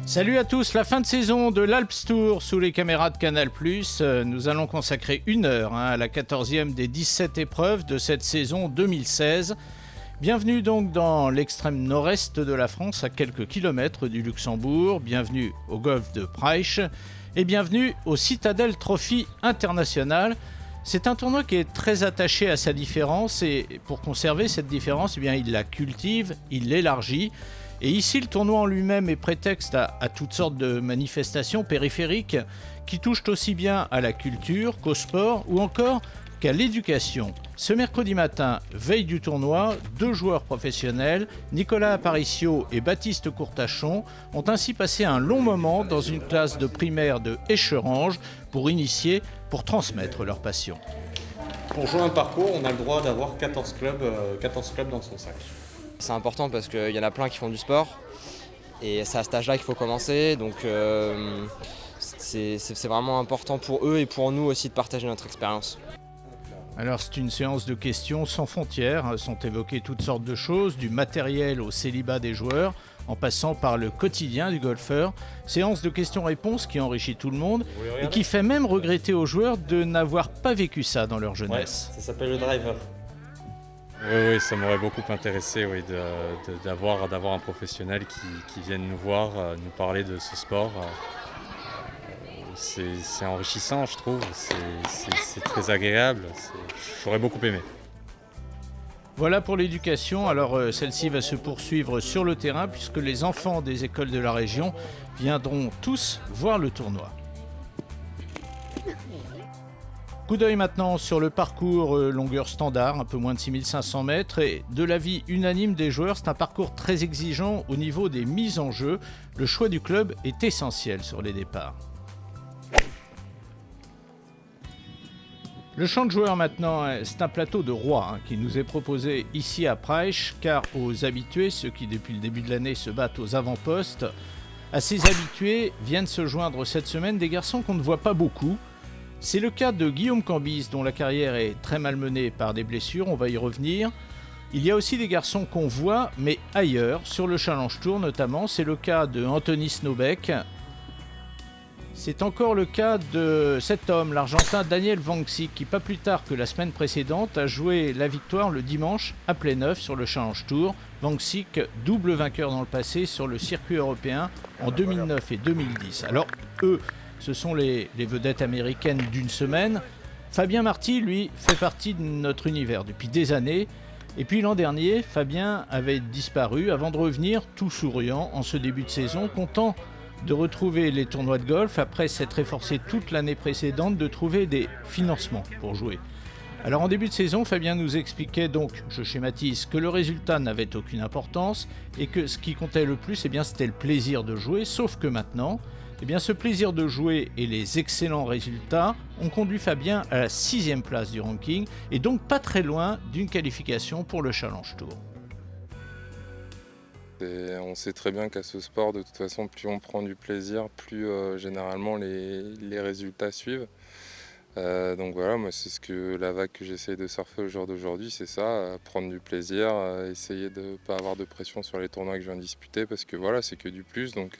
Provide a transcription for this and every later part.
Salut à tous, la fin de saison de l'Alps Tour sous les caméras de Canal+. Nous allons consacrer 1 heure à la 14e des 17 épreuves de cette saison 2016. Bienvenue donc dans l'extrême nord-est de la France, à quelques kilomètres du Luxembourg. Bienvenue au golfe de Praich et bienvenue au Citadel Trophy International. C'est un tournoi qui est très attaché à sa différence et pour conserver cette différence, il la cultive, il l'élargit. Et ici, le tournoi en lui-même est prétexte à toutes sortes de manifestations périphériques qui touchent aussi bien à la culture qu'au sport ou encore qu'à l'éducation. Ce mercredi matin, veille du tournoi, 2 joueurs professionnels, Nicolas Aparicio et Baptiste Courtachon, ont ainsi passé un long moment dans une classe de primaire de Écherange pour transmettre leur passion. Pour jouer un parcours, on a le droit d'avoir 14 clubs dans son sac. C'est important parce qu'il y en a plein qui font du sport et c'est à cet âge-là qu'il faut commencer. Donc c'est vraiment important pour eux et pour nous aussi de partager notre expérience. Alors c'est une séance de questions sans frontières, sont évoquées toutes sortes de choses, du matériel au célibat des joueurs, en passant par le quotidien du golfeur. Séance de questions-réponses qui enrichit tout le monde et qui fait même regretter aux joueurs de n'avoir pas vécu ça dans leur jeunesse. Ouais, ça s'appelle le driver. Oui, ça m'aurait beaucoup intéressé d'avoir un professionnel qui vienne nous voir, nous parler de ce sport. C'est enrichissant, je trouve, c'est très agréable, j'aurais beaucoup aimé. Voilà pour l'éducation, alors celle-ci va se poursuivre sur le terrain puisque les enfants des écoles de la région viendront tous voir le tournoi. Coup d'œil maintenant sur le parcours longueur standard, un peu moins de 6500 mètres, et de l'avis unanime des joueurs, c'est un parcours très exigeant au niveau des mises en jeu. Le choix du club est essentiel sur les départs. Le champ de joueurs maintenant, c'est un plateau de roi qui nous est proposé ici à Praich, car aux habitués, ceux qui depuis le début de l'année se battent aux avant-postes, à ces habitués viennent se joindre cette semaine des garçons qu'on ne voit pas beaucoup. C'est le cas de Guillaume Cambis, dont la carrière est très malmenée par des blessures, on va y revenir. Il y a aussi des garçons qu'on voit, mais ailleurs, sur le Challenge Tour notamment. C'est le cas de Anthony Snowbeck. C'est encore le cas de cet homme, l'Argentin Daniel Vanksik, qui pas plus tard que la semaine précédente a joué la victoire le dimanche à Pléneuf sur le Challenge Tour. Vanksik, double vainqueur dans le passé sur le circuit européen en 2009 et 2010. Alors eux, ce sont les vedettes américaines d'une semaine. Fabien Marty, lui, fait partie de notre univers depuis des années. Et puis l'an dernier, Fabien avait disparu avant de revenir tout souriant en ce début de saison, content de retrouver les tournois de golf après s'être efforcé toute l'année précédente de trouver des financements pour jouer. Alors en début de saison, Fabien nous expliquait donc, je schématise, que le résultat n'avait aucune importance et que ce qui comptait le plus, c'était le plaisir de jouer, sauf que maintenant, ce plaisir de jouer et les excellents résultats ont conduit Fabien à la 6e place du ranking et donc pas très loin d'une qualification pour le Challenge Tour. On sait très bien qu'à ce sport, de toute façon, plus on prend du plaisir, plus généralement les résultats suivent. Donc voilà, moi c'est la vague que j'essaye de surfer au jour d'aujourd'hui, c'est ça, prendre du plaisir, essayer de ne pas avoir de pression sur les tournois que je viens de disputer parce que voilà, c'est que du plus. Donc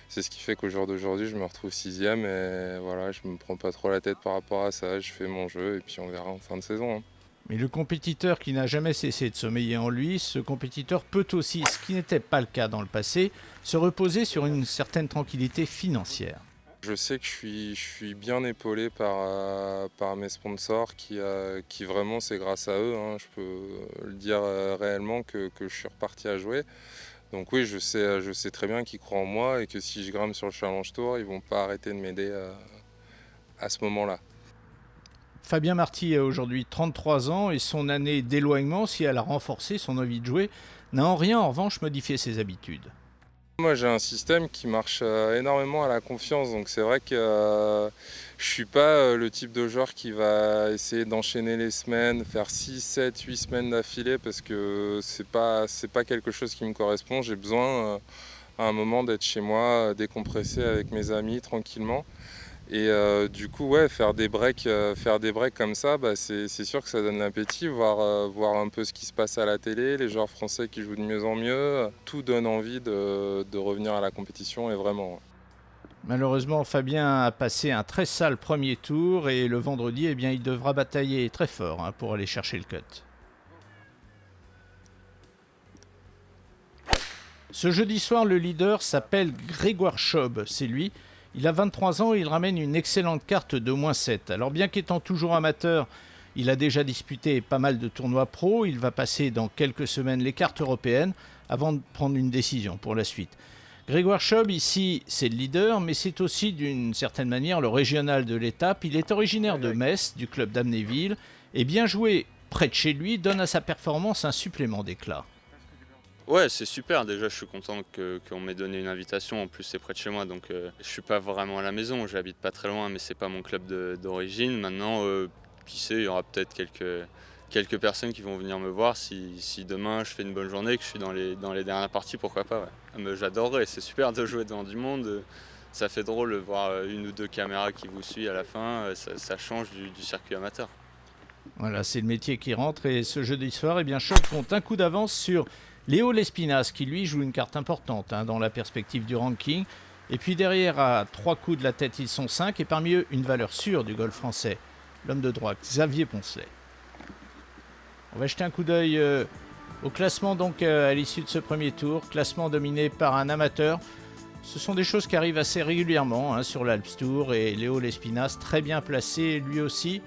c'est ce qui fait qu'au jour d'aujourd'hui, je me retrouve 6e et voilà, je ne me prends pas trop la tête par rapport à ça, je fais mon jeu et puis on verra en fin de saison. Mais le compétiteur qui n'a jamais cessé de sommeiller en lui, ce compétiteur peut aussi, ce qui n'était pas le cas dans le passé, se reposer sur une certaine tranquillité financière. Je sais que je suis bien épaulé par mes sponsors qui vraiment, c'est grâce à eux, je peux le dire réellement que je suis reparti à jouer. Donc oui, je sais très bien qu'ils croient en moi et que si je grimpe sur le Challenge Tour, ils ne vont pas arrêter de m'aider à ce moment-là. Fabien Marty a aujourd'hui 33 ans et son année d'éloignement, si elle a renforcé son envie de jouer, n'a en rien en revanche modifié ses habitudes. Moi j'ai un système qui marche énormément à la confiance, donc c'est vrai que je suis pas le type de joueur qui va essayer d'enchaîner les semaines, faire 6, 7, 8 semaines d'affilée parce que c'est pas quelque chose qui me correspond. J'ai besoin à un moment d'être chez moi, décompressé avec mes amis tranquillement. Et du coup, ouais, faire des breaks comme ça, bah, c'est sûr que ça donne l'appétit, voir un peu ce qui se passe à la télé, les joueurs français qui jouent de mieux en mieux. Tout donne envie de revenir à la compétition et vraiment. Malheureusement, Fabien a passé un très sale premier tour et le vendredi, eh bien, il devra batailler très fort pour aller chercher le cut. Ce jeudi soir, le leader s'appelle Grégoire Chob, c'est lui. Il a 23 ans et il ramène une excellente carte de -7. Alors bien qu'étant toujours amateur, il a déjà disputé pas mal de tournois pro. Il va passer dans quelques semaines les cartes européennes avant de prendre une décision pour la suite. Grégoire Chob, ici, c'est le leader, mais c'est aussi d'une certaine manière le régional de l'étape. Il est originaire de Metz, du club d'Amnéville, et bien joué près de chez lui donne à sa performance un supplément d'éclat. Ouais, c'est super. Déjà, je suis content qu'on m'ait donné une invitation. En plus, c'est près de chez moi, donc je suis pas vraiment à la maison. J'habite pas très loin, mais c'est pas mon club d'origine. Maintenant, qui sait, il y aura peut-être quelques personnes qui vont venir me voir si demain je fais une bonne journée, que je suis dans les dernières parties, pourquoi pas. Ouais. Mais j'adorerais. C'est super de jouer devant du monde. Ça fait drôle de voir une ou deux caméras qui vous suivent à la fin. Ça change du circuit amateur. Voilà, c'est le métier qui rentre. Et ce jeudi soir, eh bien, Chob compte un coup d'avance sur Léo Lespinasse, qui lui joue une carte importante dans la perspective du ranking. Et puis derrière, à 3 coups de la tête, ils sont 5. Et parmi eux, une valeur sûre du golf français, l'homme de droite, Xavier Poncelet. On va jeter un coup d'œil au classement donc à l'issue de ce premier tour. Classement dominé par un amateur. Ce sont des choses qui arrivent assez régulièrement sur l'Alps Tour. Et Léo Lespinasse, très bien placé lui aussi.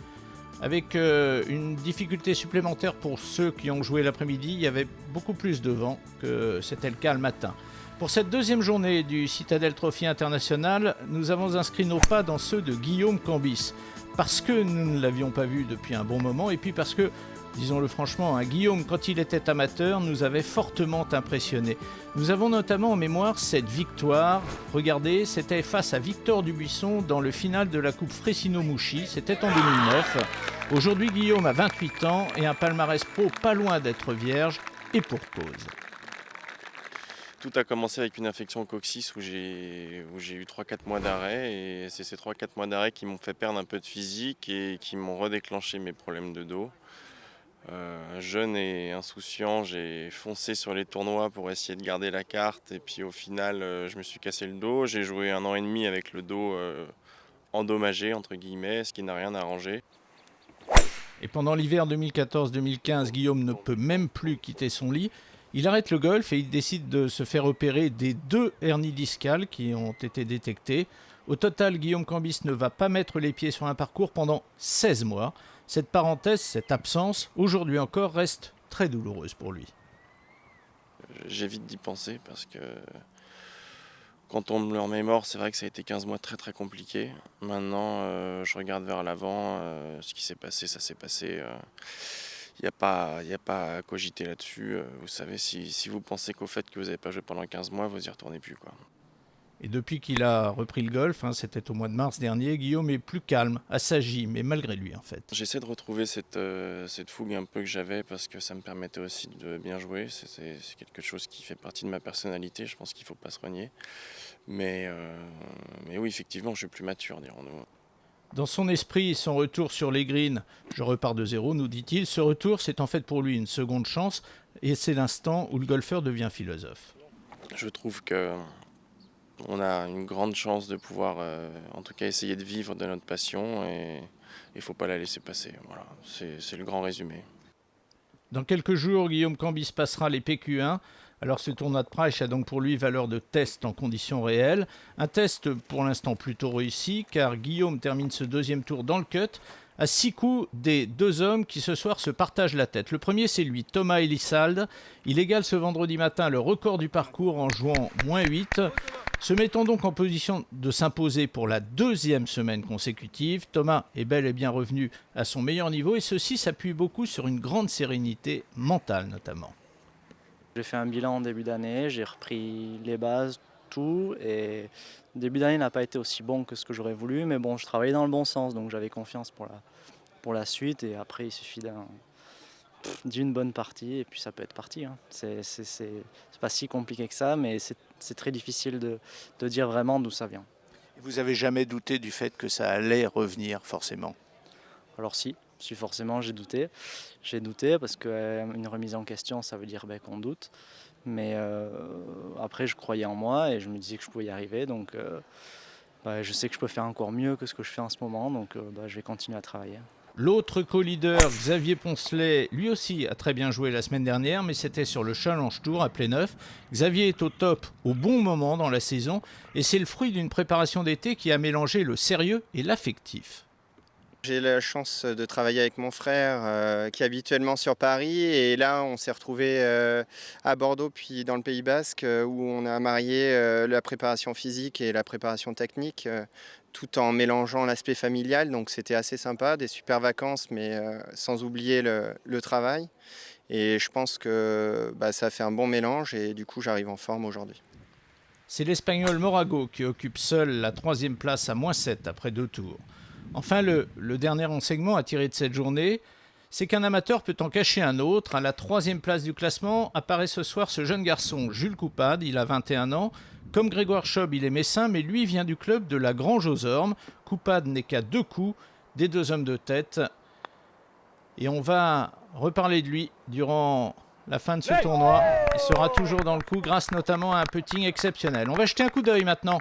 Avec une difficulté supplémentaire pour ceux qui ont joué l'après-midi, il y avait beaucoup plus de vent que c'était le cas le matin. Pour cette deuxième journée du Citadel Trophy International, nous avons inscrit nos pas dans ceux de Guillaume Cambis. Parce que nous ne l'avions pas vu depuis un bon moment, et puis parce que, disons-le franchement, Guillaume, quand il était amateur, nous avait fortement impressionnés. Nous avons notamment en mémoire cette victoire. Regardez, c'était face à Victor Dubuisson dans le final de la Coupe Fressino-Mouchy. C'était en 2009. Aujourd'hui, Guillaume a 28 ans et un palmarès pro pas loin d'être vierge, et pour cause. Tout a commencé avec une infection au coccyx où j'ai eu 3-4 mois d'arrêt. Et c'est ces 3-4 mois d'arrêt qui m'ont fait perdre un peu de physique et qui m'ont redéclenché mes problèmes de dos. Jeune et insouciant, j'ai foncé sur les tournois pour essayer de garder la carte et puis au final je me suis cassé le dos. J'ai joué 1 an et demi avec le dos endommagé entre guillemets, ce qui n'a rien arrangé. Et pendant l'hiver 2014-2015, Guillaume ne peut même plus quitter son lit. Il arrête le golf et il décide de se faire opérer des 2 hernies discales qui ont été détectées. Au total, Guillaume Cambis ne va pas mettre les pieds sur un parcours pendant 16 mois. Cette parenthèse, cette absence, aujourd'hui encore, reste très douloureuse pour lui. J'évite d'y penser parce que quand on me le remémore, c'est vrai que ça a été 15 mois très très compliqués. Maintenant, je regarde vers l'avant, ce qui s'est passé, ça s'est passé. Il n'y a pas à cogiter là-dessus. Vous savez, si vous pensez qu'au fait que vous n'avez pas joué pendant 15 mois, vous n'y retournez plus, quoi. Et depuis qu'il a repris le golf, c'était au mois de mars dernier, Guillaume est plus calme, assagi, mais malgré lui en fait. J'essaie de retrouver cette fougue un peu que j'avais parce que ça me permettait aussi de bien jouer. C'est quelque chose qui fait partie de ma personnalité, je pense qu'il ne faut pas se renier. Mais oui, effectivement, je suis plus mature, dirons-nous. Dans son esprit, son retour sur les greens, je repars de zéro, nous dit-il. Ce retour, c'est en fait pour lui une seconde chance et c'est l'instant où le golfeur devient philosophe. Je trouve qu'on a une grande chance de pouvoir, en tout cas, essayer de vivre de notre passion et il ne faut pas la laisser passer. Voilà, c'est le grand résumé. Dans quelques jours, Guillaume Cambis passera les PQ1. Alors ce tournoi de Praich a donc pour lui valeur de test en conditions réelles. Un test pour l'instant plutôt réussi car Guillaume termine ce deuxième tour dans le cut à 6 coups des 2 hommes qui ce soir se partagent la tête. Le premier c'est lui, Thomas Elissalde. Il égale ce vendredi matin le record du parcours en jouant -8. Se mettant donc en position de s'imposer pour la 2e semaine consécutive, Thomas est bel et bien revenu à son meilleur niveau et ceci s'appuie beaucoup sur une grande sérénité mentale notamment. J'ai fait un bilan en début d'année, j'ai repris les bases, tout, et le début d'année n'a pas été aussi bon que ce que j'aurais voulu, mais bon, je travaillais dans le bon sens, donc j'avais confiance pour la suite, et après il suffit d'une bonne partie, et puis ça peut être parti. C'est pas si compliqué que ça, mais c'est très difficile de dire vraiment d'où ça vient. Vous avez jamais douté du fait que ça allait revenir forcément? Alors si forcément j'ai douté. J'ai douté parce qu'une remise en question, ça veut dire qu'on doute. Mais après, je croyais en moi et je me disais que je pouvais y arriver. Donc je sais que je peux faire encore mieux que ce que je fais en ce moment. Donc je vais continuer à travailler. L'autre co-leader, Xavier Poncelet, lui aussi a très bien joué la semaine dernière, mais c'était sur le Challenge Tour à Pléneuf. Xavier est au top au bon moment dans la saison et c'est le fruit d'une préparation d'été qui a mélangé le sérieux et l'affectif. J'ai la chance de travailler avec mon frère qui est habituellement sur Paris et là on s'est retrouvé à Bordeaux puis dans le Pays Basque où on a marié la préparation physique et la préparation technique tout en mélangeant l'aspect familial, donc c'était assez sympa, des super vacances mais sans oublier le travail et je pense que ça fait un bon mélange et du coup j'arrive en forme aujourd'hui. C'est l'Espagnol Morago qui occupe seul la 3e place à -7 après 2 tours. Enfin, le dernier enseignement à tirer de cette journée, c'est qu'un amateur peut en cacher un autre. À la 3e place du classement apparaît ce soir ce jeune garçon, Jules Coupade, il a 21 ans. Comme Grégoire Chob, il est messin, mais lui vient du club de la Grange aux Ormes. Coupade n'est qu'à 2 coups des 2 hommes de tête. Et on va reparler de lui durant la fin de ce tournoi. Il sera toujours dans le coup grâce notamment à un putting exceptionnel. On va jeter un coup d'œil maintenant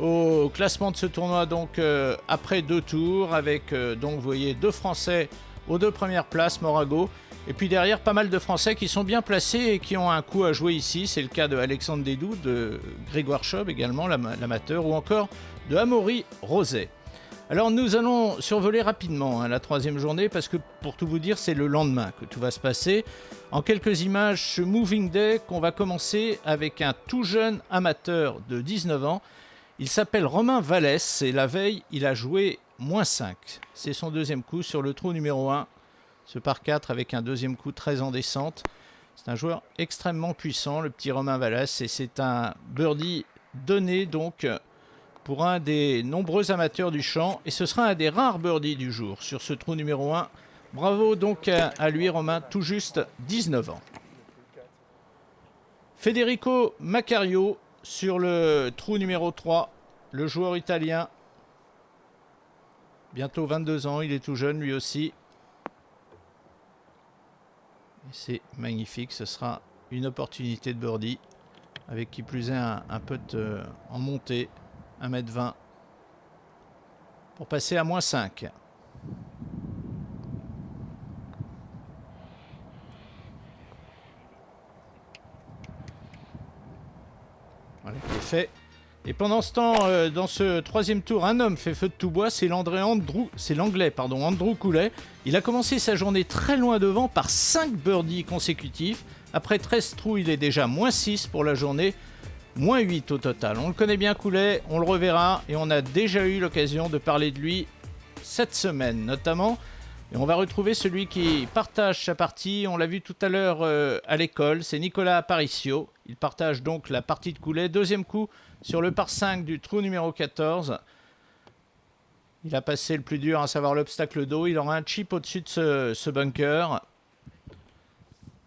au classement de ce tournoi, donc après 2 tours, avec donc vous voyez 2 Français aux 2 premières places, Morago, et puis derrière pas mal de Français qui sont bien placés et qui ont un coup à jouer ici. C'est le cas de Alexandre Dédou, de Grégoire Chob également, l'amateur, ou encore de Amaury Roset. Alors nous allons survoler rapidement la 3e journée parce que pour tout vous dire c'est le lendemain que tout va se passer. En quelques images, ce Moving Day qu'on va commencer avec un tout jeune amateur de 19 ans. Il s'appelle Romain Vallès et la veille, il a joué -5. C'est son 2e coup sur le trou numéro 1, ce par 4 avec un 2e coup très en descente. C'est un joueur extrêmement puissant, le petit Romain Vallès, et c'est un birdie donné donc pour un des nombreux amateurs du champ. Et ce sera un des rares birdies du jour sur ce trou numéro 1. Bravo donc à lui, Romain, tout juste 19 ans. Federico Macario sur le trou numéro 3, le joueur italien, bientôt 22 ans, il est tout jeune lui aussi. Et c'est magnifique, ce sera une opportunité de birdie, avec qui plus est un putt en montée, 1m20, pour passer à -5. Voilà, qui est fait. Et pendant ce temps, dans ce 3e tour, un homme fait feu de tout bois, c'est l'anglais Andrew Coulet. Il a commencé sa journée très loin devant par 5 birdies consécutifs. Après 13 trous, il est déjà -6 pour la journée, -8 au total. On le connaît bien Coulet, on le reverra et on a déjà eu l'occasion de parler de lui cette semaine notamment. Et on va retrouver celui qui partage sa partie, on l'a vu tout à l'heure à l'école, c'est Nicolas Aparicio. Il partage donc la partie de Coulet, 2e coup sur le par 5 du trou numéro 14. Il a passé le plus dur, à savoir l'obstacle d'eau. Il aura un chip au-dessus de ce bunker.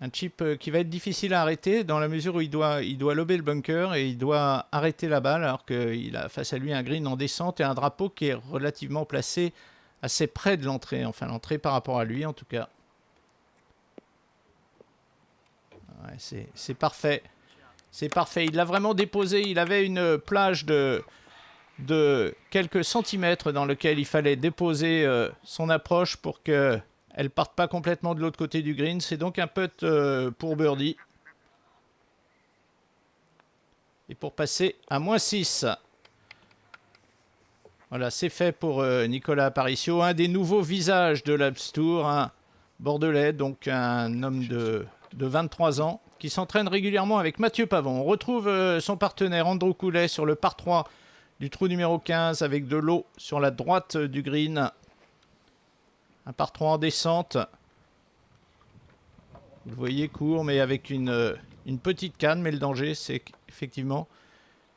Un chip qui va être difficile à arrêter dans la mesure où il doit lober le bunker et il doit arrêter la balle alors qu'il a face à lui un green en descente et un drapeau qui est relativement placé assez près de l'entrée. Enfin, l'entrée par rapport à lui en tout cas. Ouais, c'est parfait. C'est parfait. Il l'a vraiment déposé. Il avait une plage de quelques centimètres dans lequel il fallait déposer son approche pour qu'elle ne parte pas complètement de l'autre côté du green. C'est donc un putt pour birdie. Et pour passer à -6. Voilà, c'est fait pour Nicolas Aparicio. Un des nouveaux visages de l'Alps Tour. Un Bordelais, donc un homme de 23 ans. Qui s'entraîne régulièrement avec Mathieu Pavon. On retrouve son partenaire Andrew Coulet sur le par 3 du trou numéro 15 avec de l'eau sur la droite du green. Un par 3 en descente. Vous voyez court mais avec une petite canne, mais le danger c'est qu'effectivement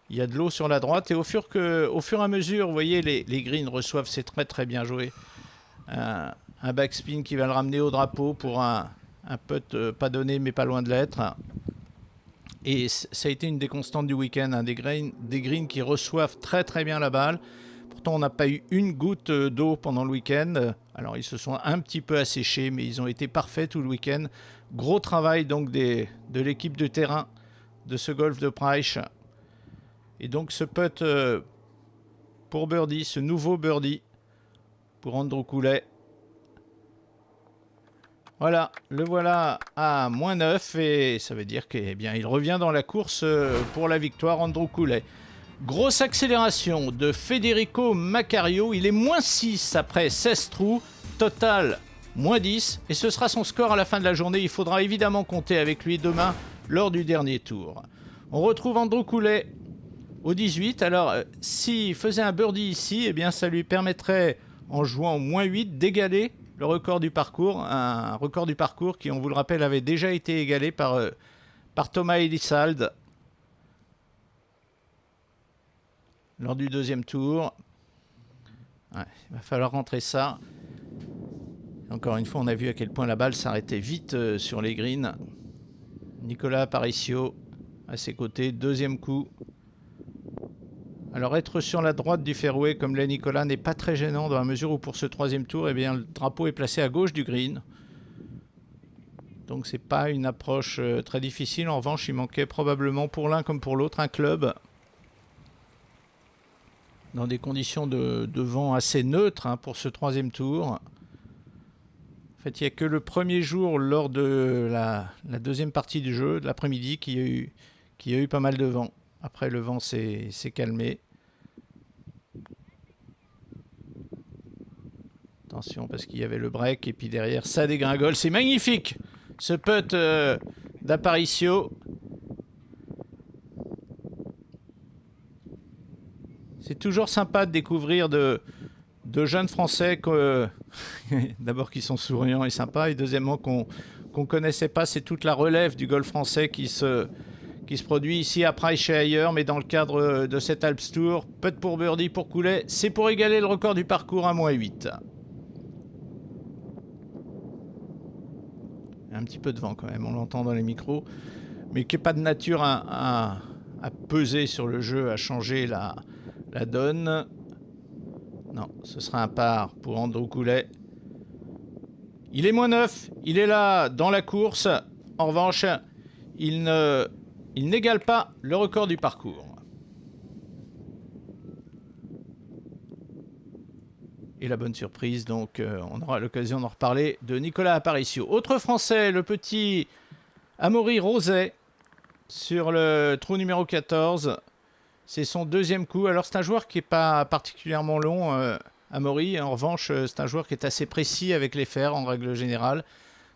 il y a de l'eau sur la droite et au fur et à mesure, vous voyez les greens reçoivent, c'est très très bien joué. Un backspin qui va le ramener au drapeau pour un putt pas donné mais pas loin de l'être. Et ça a été une des constantes du week-end, hein, des greens qui reçoivent très très bien la balle. Pourtant, on n'a pas eu une goutte d'eau pendant le week-end. Alors, ils se sont un petit peu asséchés, mais ils ont été parfaits tout le week-end. Gros travail donc de l'équipe de terrain de ce golf de Praich. Et donc, ce putt pour birdie, ce nouveau birdie pour Andrew Cooley. Voilà, le voilà à -9 et ça veut dire qu'il revient dans la course pour la victoire, Andrew Cooley. Grosse accélération de Federico Macario, il est -6 après 16 trous, total -10 et ce sera son score à la fin de la journée. Il faudra évidemment compter avec lui demain lors du dernier tour. On retrouve Andrew Cooley au 18. Alors, s'il faisait un birdie ici, eh bien, ça lui permettrait, en jouant au -8, d'égaler le record du parcours. Un record du parcours qui, on vous le rappelle, avait déjà été égalé par Thomas Elissalde lors du deuxième tour. Ouais, il va falloir rentrer ça. Encore une fois, on a vu à quel point la balle s'arrêtait vite sur les greens. Nicolas Aparicio à ses côtés, deuxième coup. Alors être sur la droite du fairway comme l'est Nicolas n'est pas très gênant dans la mesure où pour ce troisième tour, eh bien, le drapeau est placé à gauche du green. Donc c'est pas une approche très difficile. En revanche, il manquait probablement pour l'un comme pour l'autre un club. Dans des conditions de vent assez neutres pour ce troisième tour. En fait, il n'y a que le premier jour lors de la deuxième partie du jeu, de l'après-midi, qui a eu pas mal de vent. Après, le vent s'est calmé. Attention, parce qu'il y avait le break, et puis derrière, ça dégringole. C'est magnifique, ce putt d'Aparicio. C'est toujours sympa de découvrir de jeunes Français d'abord qui sont souriants et sympas, et deuxièmement qu'on ne connaissait pas. C'est toute la relève du golf français qui se produit ici à Praich et ailleurs, mais dans le cadre de cet Alps Tour. Putt pour birdie pour Cooley, c'est pour égaler le record du parcours à -8. Un petit peu de vent quand même, on l'entend dans les micros, mais qui n'est pas de nature à peser sur le jeu, à changer la donne. Non, ce sera un par pour Andrew Cooley. Il est -9, il est là dans la course. En revanche, il n'égale pas le record du parcours. Et la bonne surprise, donc on aura l'occasion d'en reparler, de Nicolas Aparicio. Autre Français, le petit Amaury Roset sur le trou numéro 14. C'est son deuxième coup. Alors c'est un joueur qui n'est pas particulièrement long, Amaury. En revanche, c'est un joueur qui est assez précis avec les fers en règle générale.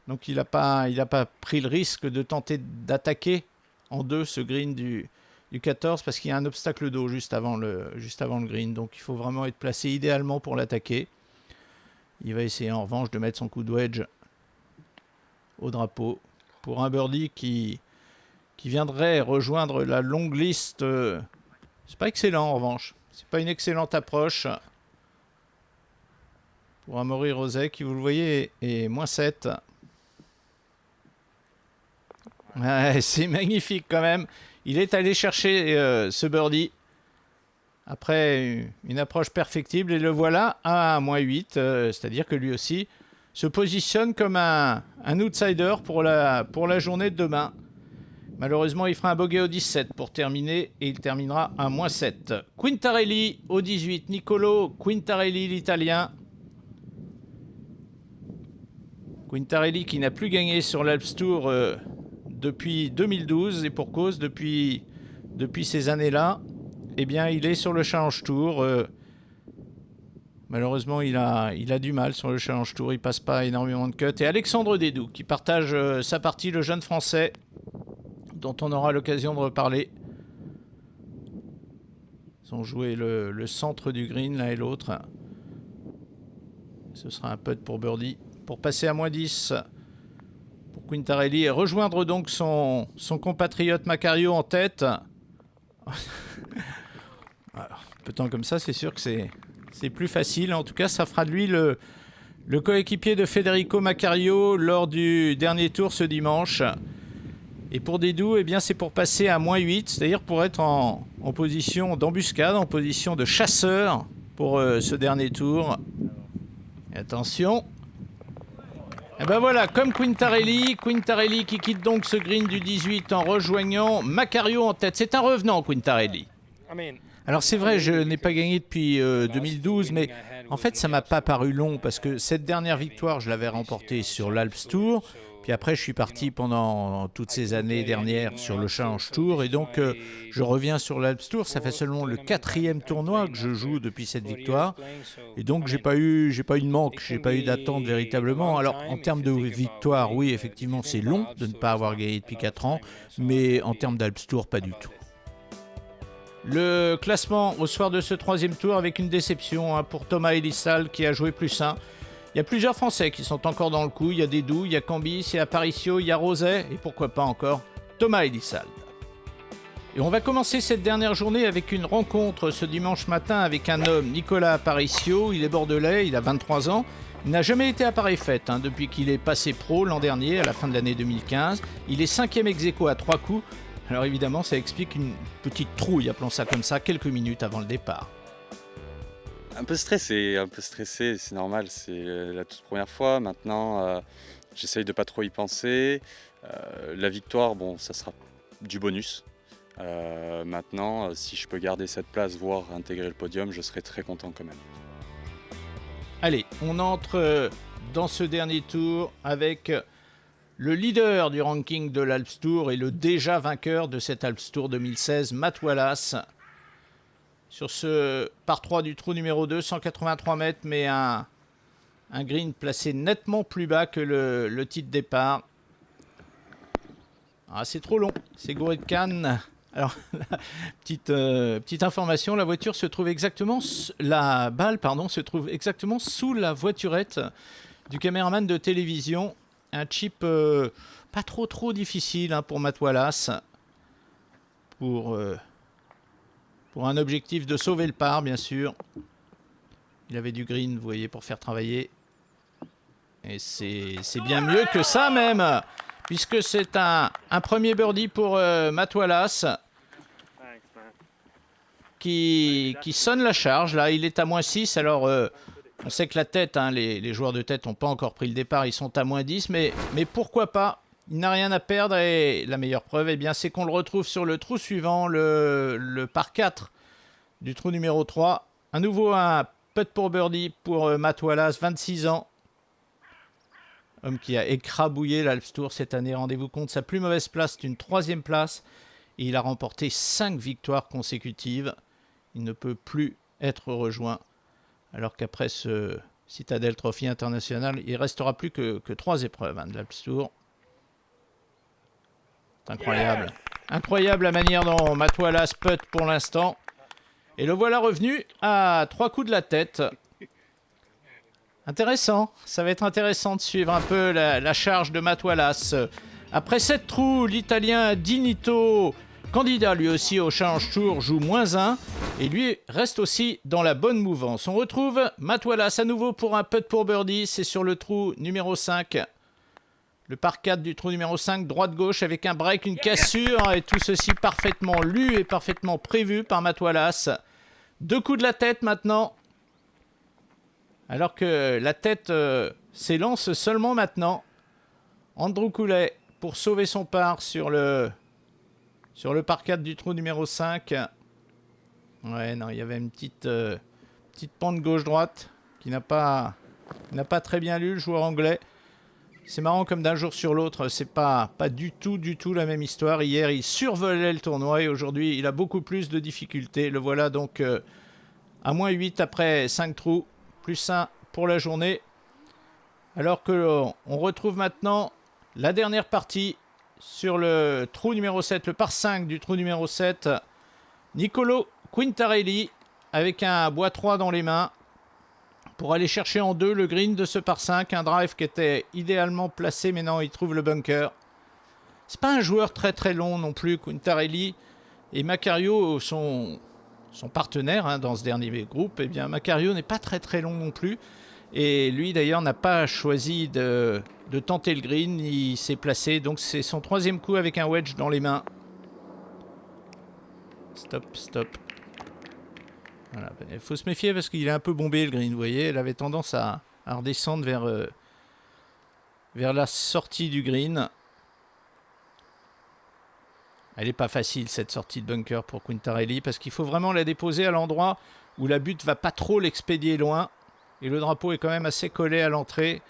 Donc il n'a pas pris le risque de tenter d'attaquer en deux ce green du 14 parce qu'il y a un obstacle d'eau juste avant le green. Donc il faut vraiment être placé idéalement pour l'attaquer. Il va essayer en revanche de mettre son coup de wedge au drapeau pour un birdie qui viendrait rejoindre la longue liste. C'est pas excellent en revanche. C'est pas une excellente approche pour Amaury Roset qui, vous le voyez, est -7. Ouais, c'est magnifique quand même. Il est allé chercher ce birdie après une approche perfectible et le voilà à -8. C'est-à-dire que lui aussi se positionne comme un outsider pour la journée de demain. Malheureusement, il fera un bogey au 17 pour terminer et il terminera à -7. Quintarelli au 18. Nicolo Quintarelli, l'Italien. Quintarelli qui n'a plus gagné sur l'Alps Tour depuis 2012 et pour cause, depuis ces années-là, eh bien, il est sur le Challenge Tour. Malheureusement, il a du mal sur le Challenge Tour. Il passe pas énormément de cuts. Et Alexandre Dédou qui partage sa partie, le jeune Français, dont on aura l'occasion de reparler. Ils ont joué le centre du green l'un et l'autre. Ce sera un putt pour birdie pour passer à -10 pour Quintarelli et rejoindre donc son compatriote Macario en tête. Peut-être comme ça, c'est sûr que c'est plus facile. En tout cas, ça fera de lui le coéquipier de Federico Macario lors du dernier tour ce dimanche. Et pour des doux, eh bien, c'est pour passer à -8, c'est-à-dire pour être en position d'embuscade, en position de chasseur pour ce dernier tour. Et attention. Et ben voilà, comme Quintarelli qui quitte donc ce green du 18 en rejoignant Macario en tête. C'est un revenant, Quintarelli. Alors c'est vrai, je n'ai pas gagné depuis 2012, mais en fait ça m'a pas paru long parce que cette dernière victoire, je l'avais remportée sur l'Alps Tour. Puis après, je suis parti pendant toutes ces années dernières sur le Challenge Tour. Et donc, je reviens sur l'Alps Tour. Ça fait seulement le 4e tournoi que je joue depuis cette victoire. Et donc, j'ai pas eu de manque, j'ai pas eu d'attente véritablement. Alors, en termes de victoire, oui, effectivement, c'est long de ne pas avoir gagné depuis 4 ans. Mais en termes d'Alps Tour, pas du tout. Le classement au soir de ce 3e tour avec une déception pour Thomas Elisal qui a joué +1. Il y a plusieurs Français qui sont encore dans le coup. Il y a Dédou, il y a Cambis, il y a Aparicio, il y a Roset et pourquoi pas encore Thomas Elisal. Et on va commencer cette dernière journée avec une rencontre ce dimanche matin avec un homme, Nicolas Aparicio. Il est bordelais, il a 23 ans. Il n'a jamais été à pareille fête depuis qu'il est passé pro l'an dernier, à la fin de l'année 2015. Il est 5e ex-aequo à 3 coups. Alors évidemment, ça explique une petite trouille, appelons ça comme ça, quelques minutes avant le départ. Un peu stressé, c'est normal, c'est la toute première fois. Maintenant, j'essaye de pas trop y penser. La victoire, bon, ça sera du bonus. Maintenant, si je peux garder cette place, voire intégrer le podium, je serai très content quand même. Allez, on entre dans ce dernier tour avec le leader du ranking de l'Alps Tour et le déjà vainqueur de cet Alps Tour 2016, Matt Wallace. Sur ce par 3 du trou numéro 2, 183 mètres, mais un green placé nettement plus bas que le titre départ. Ah, c'est trop long, c'est gouré de canne. Alors, petite information, la voiture se trouve exactement, la balle se trouve exactement sous la voiturette du caméraman de télévision. Un chip pas trop difficile pour Matt Wallace. Pour un objectif de sauver le par, bien sûr. Il avait du green, vous voyez, pour faire travailler. Et c'est bien mieux que ça même, puisque c'est un premier birdie pour Matt Wallace qui sonne la charge. Là, il est à -6. Alors, on sait que la tête, les joueurs de tête n'ont pas encore pris le départ. Ils sont à -10, mais pourquoi pas? Il n'a rien à perdre et la meilleure preuve, c'est qu'on le retrouve sur le trou suivant, le par 4 du trou numéro 3. À nouveau un putt pour birdie pour Matt Wallace, 26 ans. Homme qui a écrabouillé l'Alps Tour cette année. Rendez-vous compte, sa plus mauvaise place, c'est une 3e place. Et il a remporté 5 victoires consécutives. Il ne peut plus être rejoint. Alors qu'après ce Citadel Trophy International, il ne restera plus que 3 épreuves de l'Alps Tour. Incroyable. Incroyable la manière dont Matt Wallace putt pour l'instant. Et le voilà revenu à 3 coups de la tête. Intéressant. Ça va être intéressant de suivre un peu la charge de Matt Wallace. Après 7 trous, l'Italien Di Nitto, candidat lui aussi au Challenge Tour, joue -1. Et lui reste aussi dans la bonne mouvance. On retrouve Matt Wallace à nouveau pour un putt pour birdie. C'est sur le trou numéro 5. Le par 4 du trou numéro 5, droite-gauche avec un break, une cassure, et tout ceci parfaitement lu et parfaitement prévu par Matt Wallace. 2 coups de la tête maintenant. Alors que la tête s'élance seulement maintenant. Andrew Cooley pour sauver son par sur le par 4 du trou numéro 5. Ouais, non, il y avait une petite pente gauche-droite qui n'a pas très bien lu, le joueur anglais. C'est marrant comme d'un jour sur l'autre, c'est pas du tout la même histoire. Hier, il survolait le tournoi et aujourd'hui, il a beaucoup plus de difficultés. Le voilà donc à -8 après 5 trous, +1 pour la journée. Alors que on retrouve maintenant la dernière partie sur le trou numéro 7, le par 5 du trou numéro 7. Nicolo Quintarelli avec un bois 3 dans les mains pour aller chercher en 2 le green de ce par 5, un drive qui était idéalement placé, mais non, il trouve le bunker. C'est pas un joueur très long non plus, Quintarelli, et Macario, son partenaire dans ce dernier groupe. Eh bien, Macario n'est pas très long non plus. Et lui d'ailleurs n'a pas choisi de tenter le green, il s'est placé, donc c'est son 3e coup avec un wedge dans les mains. Stop, stop. Voilà, il faut se méfier parce qu'il est un peu bombé le green, vous voyez, elle avait tendance à redescendre vers la sortie du green. Elle n'est pas facile cette sortie de bunker pour Quintarelli parce qu'il faut vraiment la déposer à l'endroit où la butte va pas trop l'expédier loin. Et le drapeau est quand même assez collé à l'entrée.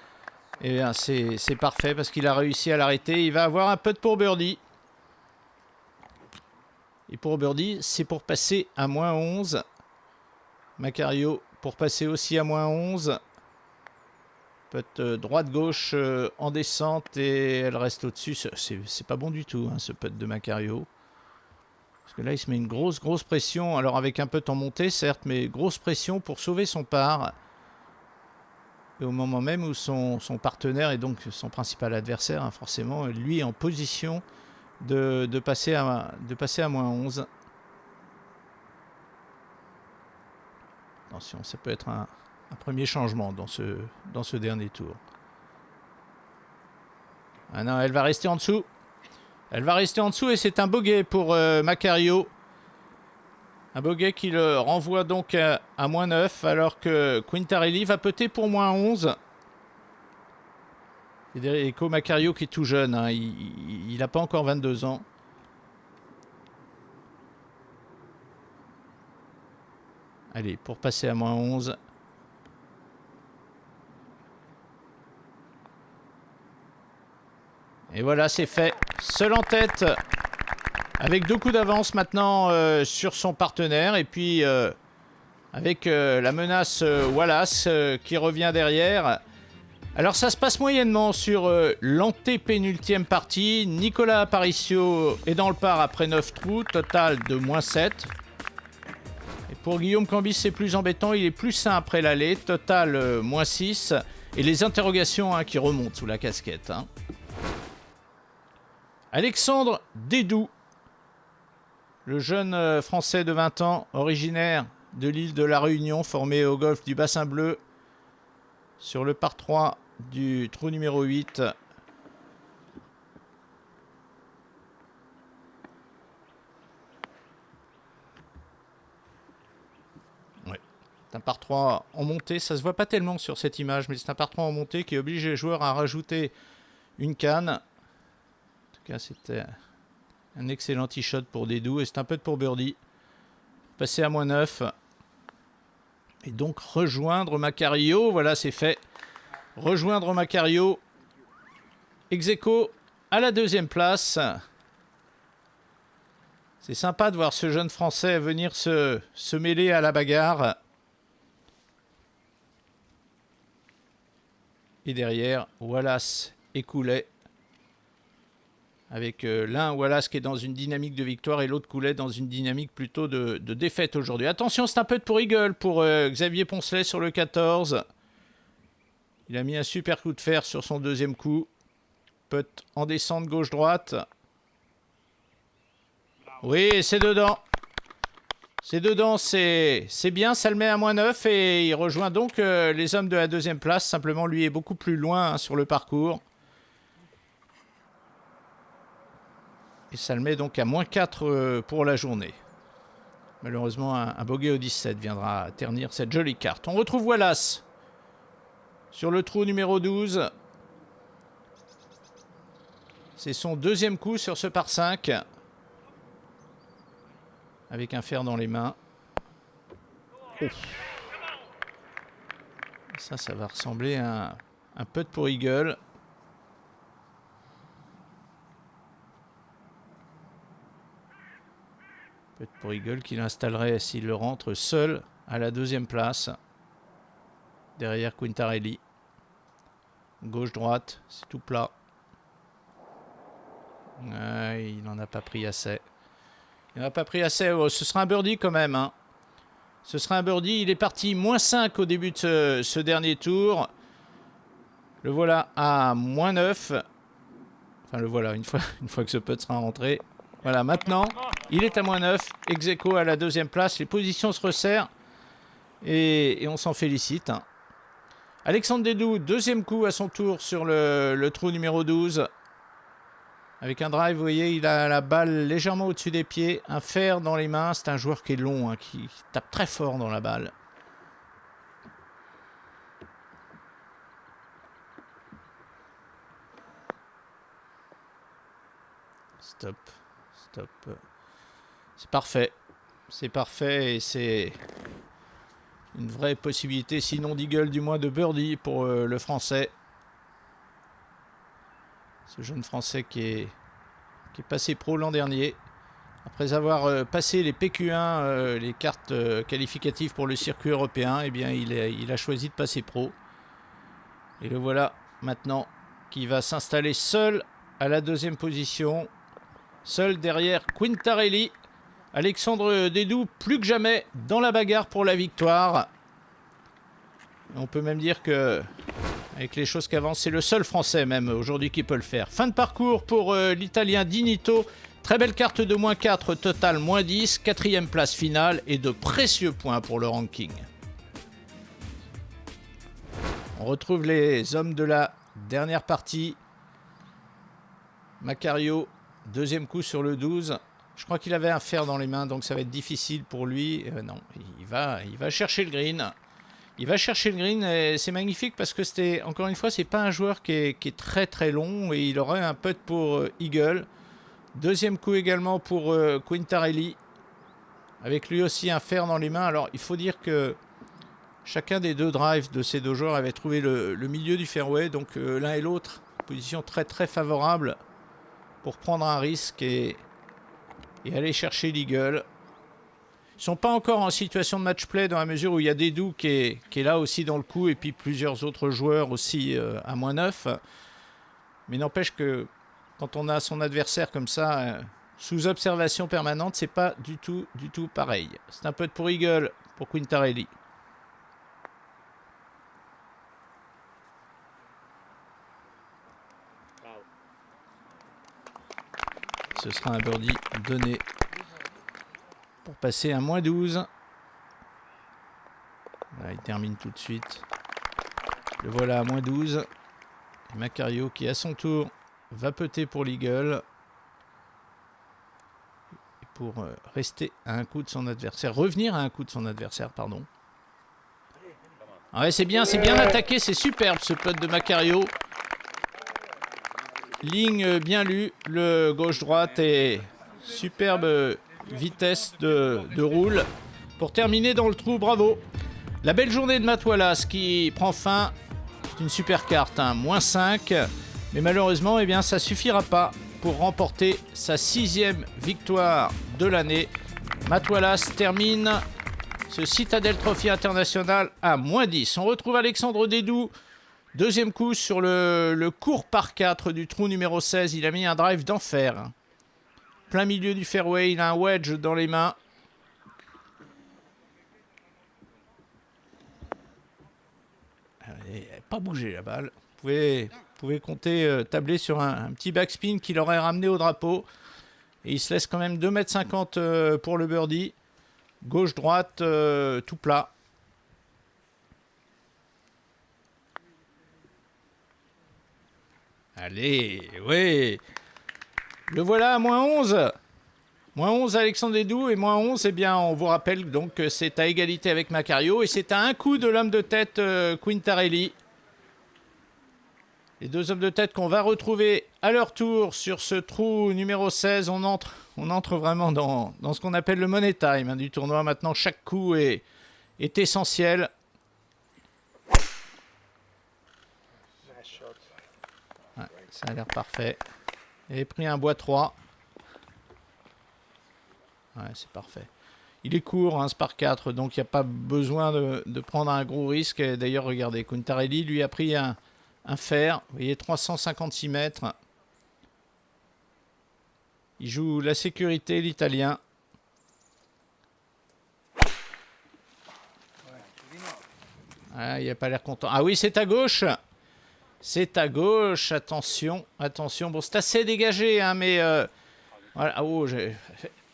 Et bien c'est parfait parce qu'il a réussi à l'arrêter. Il va avoir un putt pour birdie. Et pour birdie, c'est pour passer à -11. Macario pour passer aussi à -11. Putt droite-gauche en descente et elle reste au-dessus. C'est pas bon du tout hein, ce putt de Macario. Parce que là il se met une grosse pression. Alors avec un putt en montée certes, mais grosse pression pour sauver son par. Et au moment même où son partenaire et donc son principal adversaire, hein, forcément, lui est en position de passer à -11. Attention, ça peut être un premier changement dans ce dernier tour. Ah non, elle va rester en dessous. Elle va rester en dessous et c'est un bogey pour Macario. Un bogey qui le renvoie donc à -9 alors que Quintarelli va putter pour -11. Federico Macario qui est tout jeune, hein, il n'a pas encore 22 ans. Allez, pour passer à -11. Et voilà, c'est fait. Seul en tête. Avec 2 coups d'avance maintenant sur son partenaire. Et puis avec la menace Wallace qui revient derrière. Alors ça se passe moyennement sur l'antépénultième partie. Nicolas Aparicio est dans le par après 9 trous. Total de -7. Et pour Guillaume Cambis, c'est plus embêtant. Il est plus sain après l'allée. Total -6. Et les interrogations hein, qui remontent sous la casquette. Hein. Alexandre Dédou. Le jeune Français de 20 ans, originaire de l'île de la Réunion, formé au golfe du Bassin Bleu, sur le par 3 du trou numéro 8. Ouais. C'est un par 3 en montée, ça se voit pas tellement sur cette image, mais c'est un par 3 en montée qui oblige les joueurs à rajouter une canne. En tout cas, c'était un excellent tee shot pour Dédou et c'est un peu pour birdie. Passer à -9. Et donc rejoindre Macario. Voilà, c'est fait. Rejoindre Macario. Ex aequo à la 2e place. C'est sympa de voir ce jeune Français venir se mêler à la bagarre. Et derrière, Wallace et Coulet. Avec l'un, Wallace, qui est dans une dynamique de victoire et l'autre, Coulet, dans une dynamique plutôt de défaite aujourd'hui. Attention, c'est un putt pour eagle pour Xavier Poncelet sur le 14. Il a mis un super coup de fer sur son 2e coup. Putt en descente gauche-droite. Oui, c'est dedans. C'est dedans, c'est bien, ça le met à -9 et il rejoint donc les hommes de la 2e place. Simplement, lui est beaucoup plus loin hein, sur le parcours. Et ça le met donc à -4 pour la journée. Malheureusement, un bogey au 17 viendra ternir cette jolie carte. On retrouve Wallace sur le trou numéro 12. C'est son 2e coup sur ce par 5. Avec un fer dans les mains. Oh. Ça va ressembler à un putt pour eagle. Putt pour eagle qu'il installerait s'il le rentre seul à la 2e place. Derrière Quintarelli. Gauche-droite, c'est tout plat. Il n'en a pas pris assez. Il n'en a pas pris assez. Oh, ce sera un birdie quand même. Hein. Ce sera un birdie. Il est parti -5 au début de ce dernier tour. Le voilà à -9. Enfin, le voilà, une fois que ce putt sera rentré. Voilà, maintenant, il est à -9. Ex aequo à la 2e place. Les positions se resserrent. Et on s'en félicite. Hein. Alexandre Dédou, deuxième coup à son tour sur le trou numéro 12. Avec un drive, vous voyez, il a la balle légèrement au-dessus des pieds. Un fer dans les mains. C'est un joueur qui est long, hein, qui tape très fort dans la balle. Stop. C'est parfait. C'est parfait et c'est une vraie possibilité, sinon d'eagle, du moins de birdie pour le Français. Ce jeune Français qui est passé pro l'an dernier. Après avoir passé les PQ1, les cartes qualificatives pour le circuit européen, eh bien, il a choisi de passer pro. Et le voilà maintenant qui va s'installer seul à la deuxième position. Seul derrière Quintarelli. Alexandre Dédou, plus que jamais, dans la bagarre pour la victoire. On peut même dire que, avec les choses qui avancent, c'est le seul Français même aujourd'hui qui peut le faire. Fin de parcours pour l'Italien Di Nitto. Très belle carte de -4, total -10. 4e place finale et de précieux points pour le ranking. On retrouve les hommes de la dernière partie. Macario, deuxième coup sur le 12. Je crois qu'il avait un fer dans les mains, donc ça va être difficile pour lui. Non, il va chercher le green. Il va chercher le green et c'est magnifique parce que c'était, encore une fois, c'est pas un joueur qui est très très long et il aurait un putt pour eagle. Deuxième coup également pour Quintarelli, avec lui aussi un fer dans les mains. Alors il faut dire que chacun des deux drives de ces deux joueurs avait trouvé le milieu du fairway, donc l'un et l'autre, position très très favorable pour prendre un risque et aller chercher l'eagle. Ils ne sont pas encore en situation de match play dans la mesure où il y a Dédou qui est là aussi dans le coup et puis plusieurs autres joueurs aussi à -9. Mais n'empêche que quand on a son adversaire comme ça, sous observation permanente, c'est pas du tout pareil. C'est un putt pour eagle pour Quintarelli. Ce sera un birdie donné pour passer à -12. Voilà, il termine tout de suite. Le voilà à -12. Et Macario qui à son tour va putter pour l'eagle. Pour rester à un coup de son adversaire. Revenir à un coup de son adversaire, pardon. Ah ouais, c'est bien attaqué, c'est superbe ce putt de Macario. Ligne bien lue, le gauche-droite et superbe vitesse de roule pour terminer dans le trou, bravo. La belle journée de Matt Wallace qui prend fin, c'est une super carte, hein, -5, mais malheureusement, eh bien, ça suffira pas pour remporter sa 6e victoire de l'année. Matt Wallace termine ce Citadel Trophy International à -10. On retrouve Alexandre Dédou. Deuxième coup sur le court par 4 du trou numéro 16. Il a mis un drive d'enfer. Plein milieu du fairway. Il a un wedge dans les mains. Elle n'a pas bougé la balle. Vous pouvez compter, tabler sur un petit backspin qui l'aurait ramené au drapeau. Et il se laisse quand même 2,50 m pour le birdie. Gauche-droite, tout plat. Allez, ouais. Le voilà à -11. -11 Alexandre Dédou et -11, eh bien, on vous rappelle donc que c'est à égalité avec Macario et c'est à un coup de l'homme de tête Quintarelli. Les deux hommes de tête qu'on va retrouver à leur tour sur ce trou numéro 16. On entre vraiment dans ce qu'on appelle le money time, hein, du tournoi. Maintenant, chaque coup est essentiel. Ouais, ça a l'air parfait. Il a pris un bois 3. Ouais, c'est parfait. Il est court, hein, ce par 4, donc il n'y a pas besoin de prendre un gros risque. D'ailleurs, regardez, Quintarelli lui a pris un fer. Vous voyez, 356 mètres. Il joue la sécurité, l'Italien. Ah, il n'a pas l'air content. Ah oui, c'est à gauche. C'est à gauche. Attention, attention. Bon, c'est assez dégagé, hein, mais... voilà. Oh,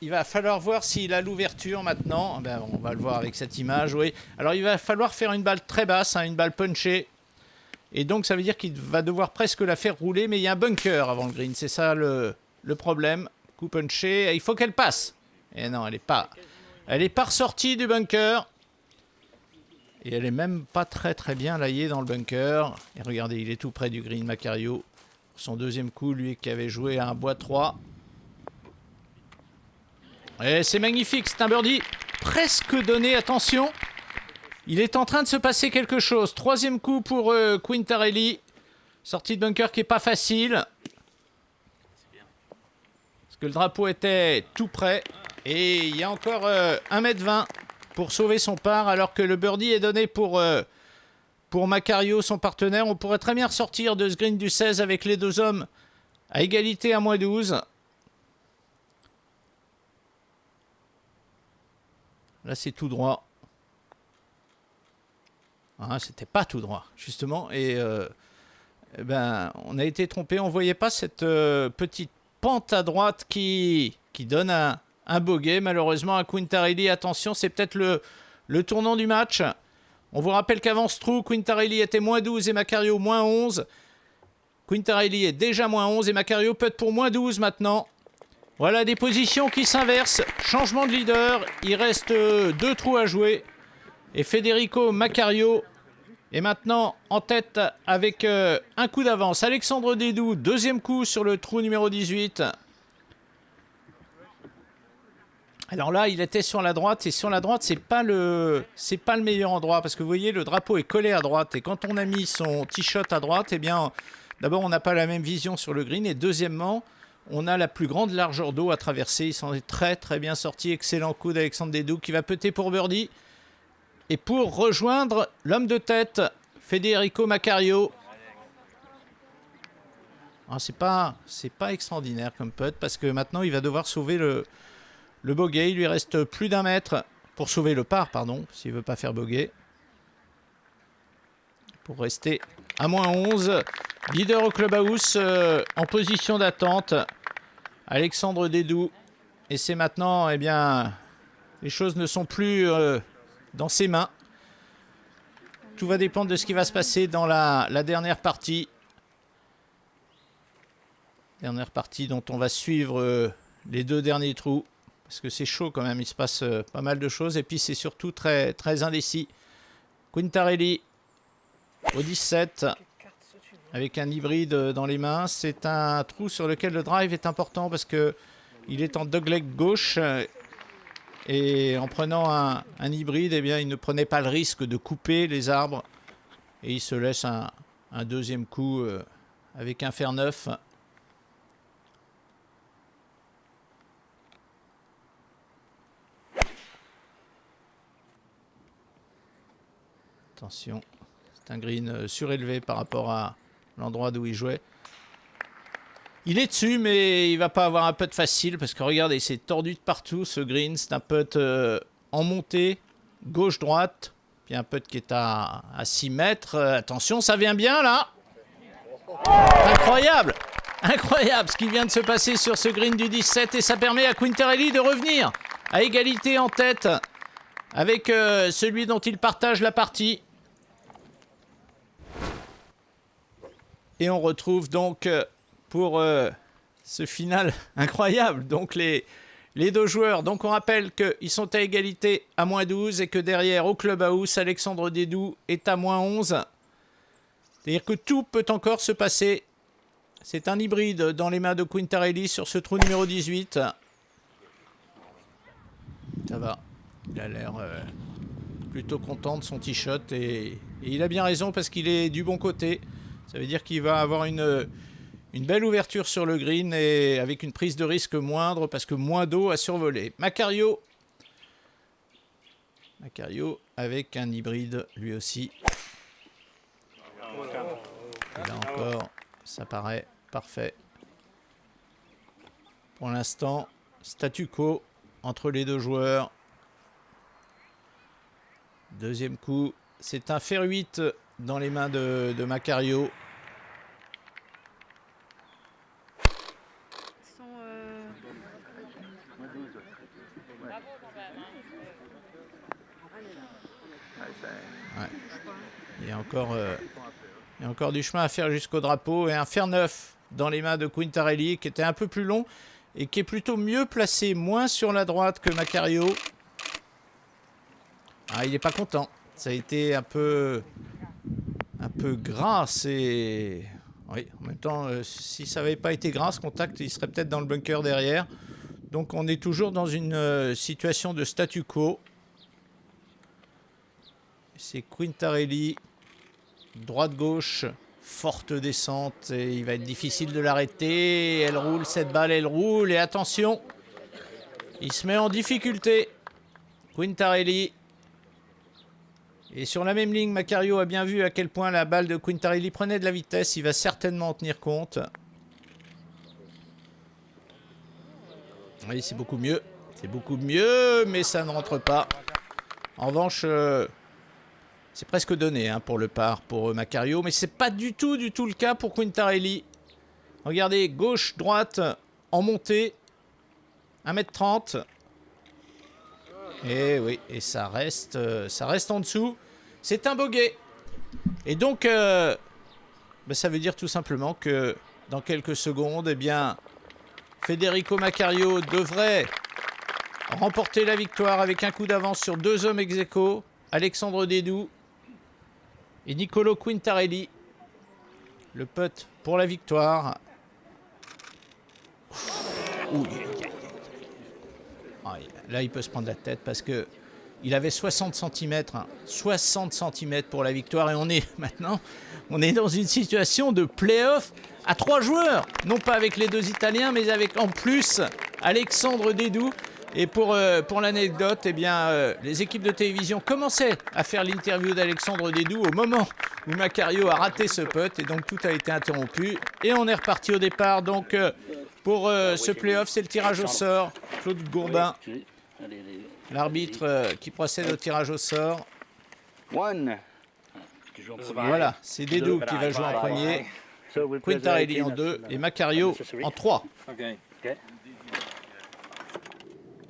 il va falloir voir s'il a l'ouverture maintenant. Ben, on va le voir avec cette image, oui. Alors, il va falloir faire une balle très basse, hein, une balle punchée. Et donc ça veut dire qu'il va devoir presque la faire rouler, mais il y a un bunker avant le green. C'est ça le problème. Coup punché, il faut qu'elle passe. Et non, elle est pas ressortie du bunker. Et elle est même pas très bien layée dans le bunker. Et regardez, il est tout près du green, Macario. Son deuxième coup, lui qui avait joué à un bois 3. Et c'est magnifique, c'est un birdie presque donné, attention. Il est en train de se passer quelque chose. Troisième coup pour Quintarelli. Sortie de bunker qui est pas facile. Parce que le drapeau était tout près. Et il y a encore 1m20 pour sauver son par, alors que le birdie est donné pour Macario, son partenaire. On pourrait très bien ressortir de ce green du 16 avec les deux hommes à égalité à moins 12. Là, c'est tout droit. Ah, c'était pas tout droit, justement. Et on a été trompé. On voyait pas cette petite pente à droite qui donne un bogey. Malheureusement, à Quintarelli, attention, c'est peut-être le tournant du match. On vous rappelle qu'avant ce trou, Quintarelli était moins 12 et Macario moins 11. Quintarelli est déjà moins 11 et Macario peut être pour moins 12 maintenant. Voilà des positions qui s'inversent. Changement de leader. Il reste 2 trous à jouer. Et Federico Macario est maintenant en tête avec un coup d'avance. Alexandre Dédou, deuxième coup sur le trou numéro 18. Alors là, il était sur la droite. Et sur la droite, c'est pas le meilleur endroit. Parce que vous voyez, le drapeau est collé à droite. Et quand on a mis son tee-shot à droite, eh bien, d'abord, on n'a pas la même vision sur le green. Et deuxièmement, on a la plus grande largeur d'eau à traverser. Il s'en est très bien sorti. Excellent coup d'Alexandre Dédou qui va putter pour birdie. Et pour rejoindre l'homme de tête, Federico Macario. Ah, c'est pas extraordinaire comme putt parce que maintenant il va devoir sauver le bogey. Il lui reste plus d'1 mètre pour sauver le par, pardon, s'il ne veut pas faire bogey. Pour rester à moins 11. Leader au clubhouse en position d'attente. Alexandre Dédou. Et c'est maintenant, eh bien, les choses ne sont plus dans ses mains. Tout va dépendre de ce qui va se passer dans la dernière partie. Dernière partie dont on va suivre les 2 derniers trous. Parce que c'est chaud quand même, il se passe pas mal de choses. Et puis c'est surtout très indécis. Quintarelli au 17. Avec un hybride dans les mains. C'est un trou sur lequel le drive est important parce que il est en dogleg gauche. Et en prenant un hybride, eh bien, il ne prenait pas le risque de couper les arbres. Et il se laisse un deuxième coup avec un fer neuf. Attention, c'est un green surélevé par rapport à l'endroit d'où il jouait. Il est dessus, mais il va pas avoir un putt facile parce que regardez, c'est tordu de partout ce green. C'est un putt en montée, gauche-droite. Puis un putt qui est à 6 mètres. Attention, ça vient bien là. Incroyable! Incroyable ce qui vient de se passer sur ce green du 17. Et ça permet à Quintarelli de revenir à égalité en tête avec celui dont il partage la partie. Et on retrouve donc pour ce final incroyable. Donc les 2 joueurs, donc on rappelle qu'ils sont à égalité à moins 12 et que derrière au clubhouse, Alexandre Dédou est à moins 11. C'est-à-dire que tout peut encore se passer. C'est un hybride dans les mains de Quintarelli sur ce trou numéro 18. Ça va. Il a l'air plutôt content de son t-shot et il a bien raison parce qu'il est du bon côté. Ça veut dire qu'il va avoir une belle ouverture sur le green et avec une prise de risque moindre parce que moins d'eau à survoler. Macario avec un hybride lui aussi. Et là encore, ça paraît parfait. Pour l'instant, statu quo entre les 2 joueurs. Deuxième coup, c'est un fer 8 dans les mains de Macario. Ouais. Il y a encore Il y a encore du chemin à faire jusqu'au drapeau. Et un fer neuf dans les mains de Quintarelli qui était un peu plus long et qui est plutôt mieux placé, moins sur la droite que Macario. Ah, il n'est pas content. Ça a été un peu gras. Et... oui, en même temps, si ça n'avait pas été gras, ce contact, il serait peut-être dans le bunker derrière. Donc on est toujours dans une situation de statu quo. C'est Quintarelli, droite-gauche, forte descente. Et il va être difficile de l'arrêter. Elle roule, cette balle, elle roule. Et attention, il se met en difficulté. Quintarelli. Et sur la même ligne, Macario a bien vu à quel point la balle de Quintarelli prenait de la vitesse. Il va certainement en tenir compte. Oui, c'est beaucoup mieux. C'est beaucoup mieux, mais ça ne rentre pas. En revanche, c'est presque donné pour le par pour Macario. Mais c'est pas du tout le cas pour Quintarelli. Regardez, gauche, droite, en montée. 1m30. Et oui, et ça reste en dessous. C'est un bogey. Et donc, ça veut dire tout simplement que dans quelques secondes, eh bien, Federico Macario devrait remporter la victoire avec un coup d'avance sur 2 hommes ex aequo, Alexandre Dédou et Nicolo Quintarelli. Le putt pour la victoire. Ouh. Là, il peut se prendre la tête parce que il avait 60 cm. 60 cm pour la victoire. Et on est maintenant dans une situation de play-off à 3 joueurs. Non pas avec les 2 Italiens, mais avec en plus Alexandre Dédou. Et pour l'anecdote, eh bien, les équipes de télévision commençaient à faire l'interview d'Alexandre Dédou au moment où Macario a raté ce putt. Et donc, tout a été interrompu. Et on est reparti au départ. Donc, pour ce play-off, c'est le tirage au sort. Claude Gourbin, l'arbitre qui procède au tirage au sort. Voilà, c'est Dédou qui va jouer en premier, Quintarelli en 2 et Macario en 3.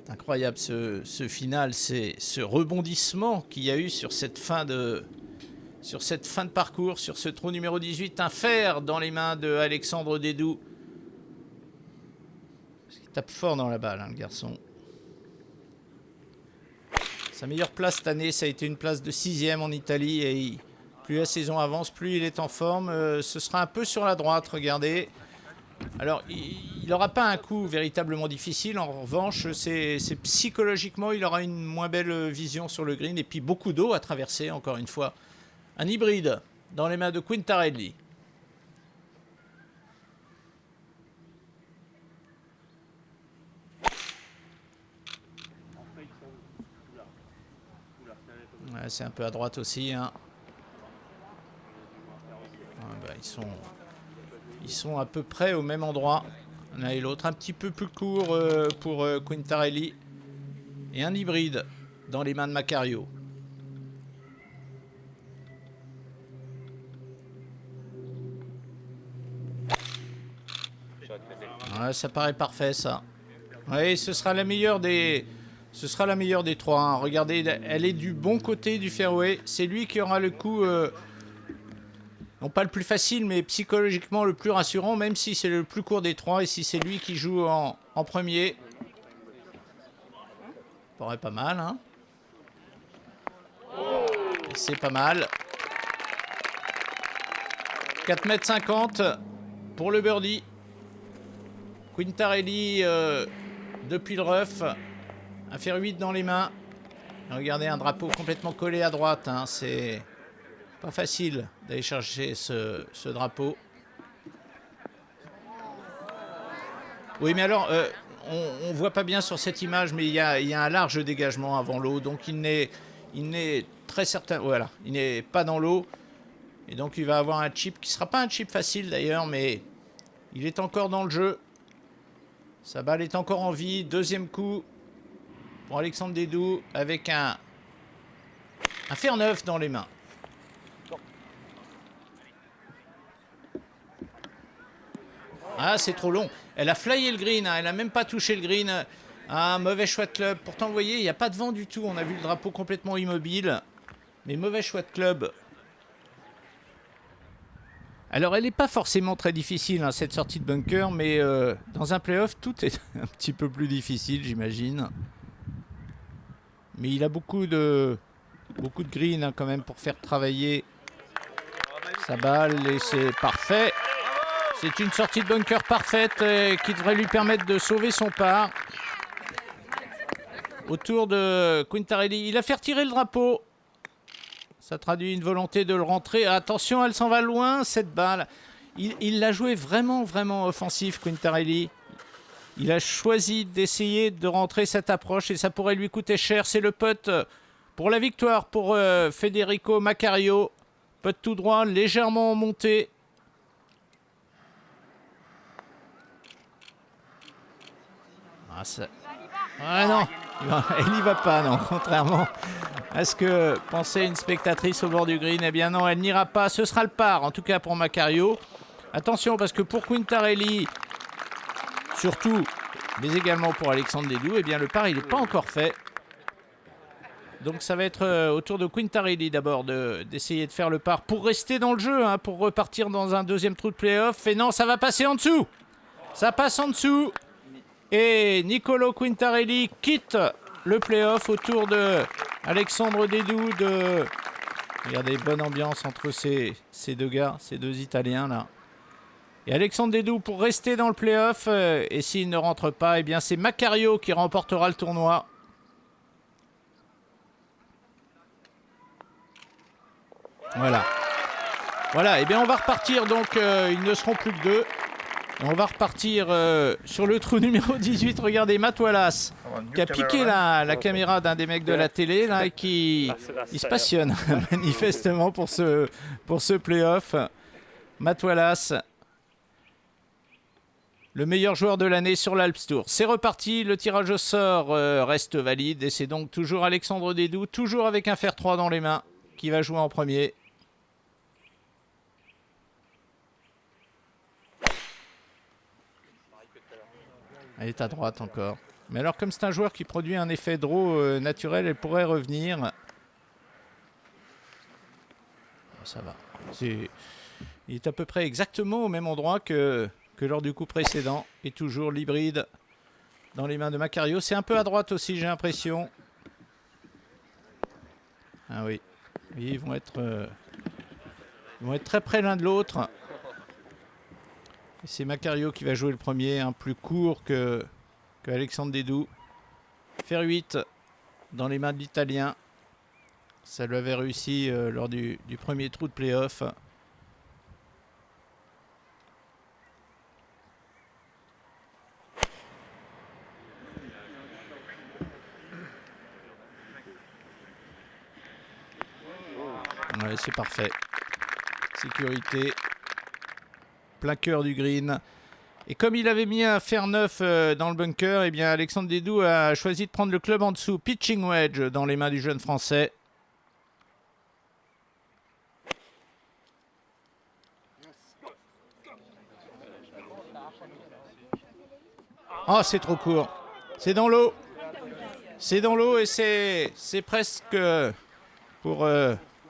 Incroyable ce final, c'est ce rebondissement qu'il y a eu sur cette fin de parcours, sur ce trou numéro 18. Un fer dans les mains de Alexandre Dédou. Il tape fort dans la balle, le garçon. Sa meilleure place cette année, ça a été une place de 6e en Italie. Et plus la saison avance, plus il est en forme. Ce sera un peu sur la droite, regardez. Alors, il n'aura pas un coup véritablement difficile. En revanche, c'est psychologiquement, il aura une moins belle vision sur le green. Et puis beaucoup d'eau à traverser, encore une fois. Un hybride dans les mains de Quintarelli. Ouais, c'est un peu à droite aussi. Ouais, ils sont à peu près au même endroit, l'un et l'autre. Un petit peu plus court pour Quintarelli. Et un hybride dans les mains de Macario. Ouais, ça paraît parfait, ça. Oui, ce sera la meilleure des 3. Regardez, elle est du bon côté du fairway. C'est lui qui aura le coup, non pas le plus facile, mais psychologiquement le plus rassurant, même si c'est le plus court des 3 et si c'est lui qui joue en premier. Ça paraît pas mal, hein. C'est pas mal. 4,50 m pour le birdie. Quintarelli depuis le rough. Un fer 8 dans les mains. Regardez, un drapeau complètement collé à droite. Hein. C'est pas facile d'aller chercher ce drapeau. Oui, mais alors, on voit pas bien sur cette image, mais il y a un large dégagement avant l'eau. Donc il n'est très certain. Voilà, il n'est pas dans l'eau. Et donc il va avoir un chip qui sera pas un chip facile d'ailleurs, mais il est encore dans le jeu. Sa balle est encore en vie. Deuxième coup pour Alexandre Dédou avec un fer 9 dans les mains. Ah, c'est trop long. Elle a flyé le green, hein. Elle n'a même pas touché le green. Ah, mauvais choix de club. Pourtant, vous voyez, il n'y a pas de vent du tout. On a vu le drapeau complètement immobile. Mais mauvais choix de club. Alors, elle n'est pas forcément très difficile, hein, cette sortie de bunker, mais dans un play-off, tout est un petit peu plus difficile, j'imagine. Mais il a beaucoup de green hein, quand même pour faire travailler sa balle et c'est parfait. C'est une sortie de bunker parfaite qui devrait lui permettre de sauver son par. Autour de Quintarelli, il a fait retirer le drapeau. Ça traduit une volonté de le rentrer. Attention, elle s'en va loin, cette balle. Il l'a joué vraiment, vraiment offensif, Quintarelli. Il a choisi d'essayer de rentrer cette approche et ça pourrait lui coûter cher. C'est le putt pour la victoire pour Federico Macario. Putt tout droit, légèrement monté. Ah non, elle n'y va pas, non, contrairement à ce que pensait une spectatrice au bord du green. Eh bien non, elle n'ira pas, ce sera le par, en tout cas pour Macario. Attention, parce que pour Quintarelli, surtout, mais également pour Alexandre Dédou, eh bien le par, il n'est pas encore fait. Donc ça va être au tour de Quintarelli d'abord d'essayer de faire le par pour rester dans le jeu, hein, pour repartir dans un deuxième trou de play-off. Et non, ça va passer en dessous. Ça passe en dessous. Et Nicolo Quintarelli quitte le play-off au tour de Alexandre Dédou. Regardez, bonne ambiance entre ces deux gars, ces deux Italiens là. Et Alexandre Dédou pour rester dans le play-off. Et s'il ne rentre pas, eh bien c'est Macario qui remportera le tournoi. Voilà, et bien on va repartir, donc ils ne seront plus que deux. On va repartir sur le trou numéro 18. Regardez, Matt Wallace qui a piqué la caméra d'un des mecs de la télé là, et qui il se passionne manifestement pour ce play-off. Matt Wallace, le meilleur joueur de l'année sur l'Alps Tour. C'est reparti, le tirage au sort reste valide et c'est donc toujours Alexandre Dédou, toujours avec un fer 3 dans les mains, qui va jouer en premier. Elle est à droite encore. Mais alors, comme c'est un joueur qui produit un effet draw naturel, elle pourrait revenir. Ça va. Il est à peu près exactement au même endroit que lors du coup précédent. Et toujours l'hybride dans les mains de Macario. C'est un peu à droite aussi, j'ai l'impression. Ah oui. Oui, ils vont être très près l'un de l'autre. C'est Macario qui va jouer le premier, un plus court que Alexandre Dédou. Fer 8 dans les mains de l'Italien. Ça lui avait réussi lors du premier trou de play-off. Ouais, c'est parfait. Sécurité. Plein cœur du green. Et comme il avait mis un fer 9 dans le bunker, eh bien Alexandre Dédou a choisi de prendre le club en dessous. Pitching wedge dans les mains du jeune Français. Oh, c'est trop court. C'est dans l'eau. C'est dans l'eau et c'est presque, pour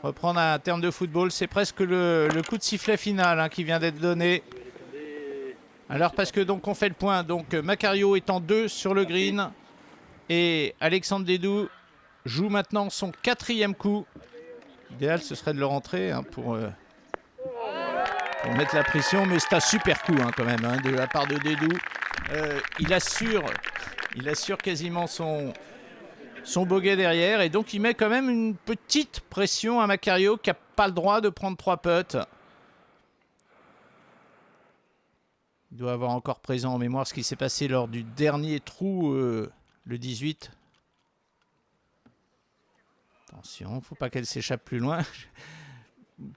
reprendre un terme de football, c'est presque le coup de sifflet final hein, qui vient d'être donné. Alors parce que donc on fait le point, donc Macario est en 2 sur le green et Alexandre Dédou joue maintenant son 4e coup. L'idéal ce serait de le rentrer hein, pour mettre la pression, mais c'est un super coup hein, quand même hein, de la part de Dédou. Il assure quasiment son bogey derrière et donc il met quand même une petite pression à Macario qui n'a pas le droit de prendre 3 putts. Il doit avoir encore présent en mémoire ce qui s'est passé lors du dernier trou, le 18. Attention, il ne faut pas qu'elle s'échappe plus loin.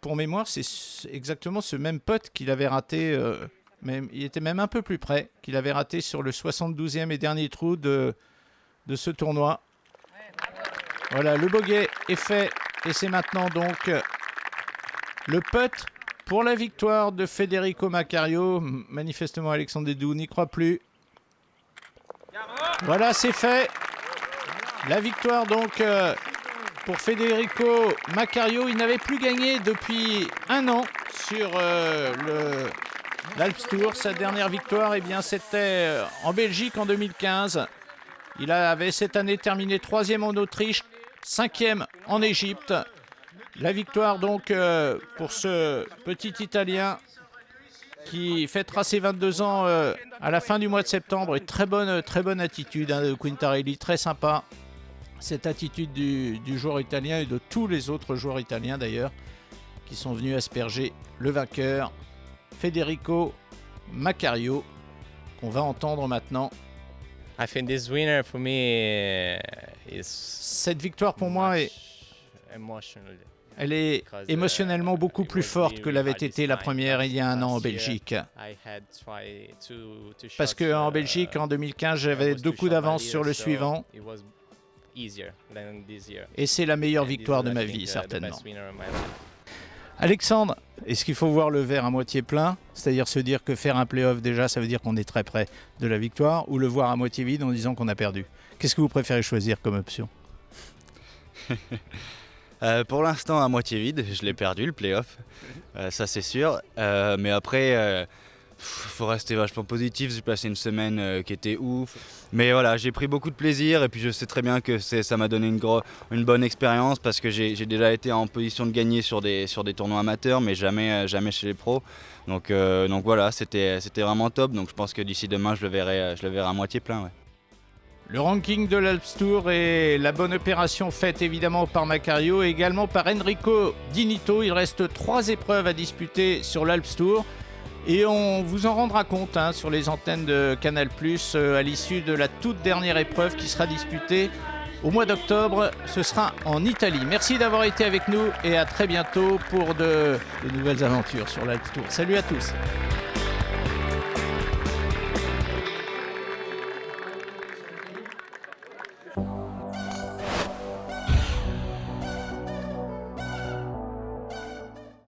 Pour mémoire, c'est exactement ce même putt qu'il avait raté, il était même un peu plus près, qu'il avait raté sur le 72e et dernier trou de ce tournoi. Voilà, le bogey est fait et c'est maintenant donc le putt pour la victoire de Federico Macario. Manifestement, Alexandre Dédou n'y croit plus. Voilà, c'est fait. La victoire donc pour Federico Macario. Il n'avait plus gagné depuis 1 an sur l'Alps Tour. Sa dernière victoire, eh bien, c'était en Belgique en 2015. Il avait cette année terminé 3e en Autriche, 5e en Égypte. La victoire donc pour ce petit Italien qui fêtera ses 22 ans à la fin du mois de septembre. Et très bonne attitude de Quintarelli, très sympa. Cette attitude du joueur italien et de tous les autres joueurs italiens d'ailleurs qui sont venus asperger le vainqueur Federico Macario qu'on va entendre maintenant. I think this winner for me is Cette victoire pour moi elle est émotionnellement beaucoup plus forte que l'avait été la première il y a un an en Belgique. Parce qu'en Belgique, en 2015, j'avais 2 coups d'avance sur le suivant. Et c'est la meilleure victoire de ma vie, certainement. Alexandre, est-ce qu'il faut voir le verre à moitié plein, c'est-à-dire se dire que faire un play-off déjà, ça veut dire qu'on est très près de la victoire, ou le voir à moitié vide en disant qu'on a perdu? Qu'est-ce que vous préférez choisir comme option? Pour l'instant, à moitié vide, je l'ai perdu le play-off, ça c'est sûr. Mais après, faut rester vachement positif. J'ai passé une semaine qui était ouf. Mais voilà, j'ai pris beaucoup de plaisir et puis je sais très bien que ça m'a donné une bonne expérience parce que j'ai déjà été en position de gagner sur des tournois amateurs, mais jamais chez les pros. Donc voilà, c'était vraiment top. Donc je pense que d'ici demain, je le verrai à moitié plein. Ouais. Le ranking de l'Alps Tour et la bonne opération faite évidemment par Macario et également par Enrico Di Nitto. Il reste 3 épreuves à disputer sur l'Alps Tour et on vous en rendra compte sur les antennes de Canal+, à l'issue de la toute dernière épreuve qui sera disputée au mois d'octobre. Ce sera en Italie. Merci d'avoir été avec nous et à très bientôt pour de nouvelles aventures sur l'Alps Tour. Salut à tous.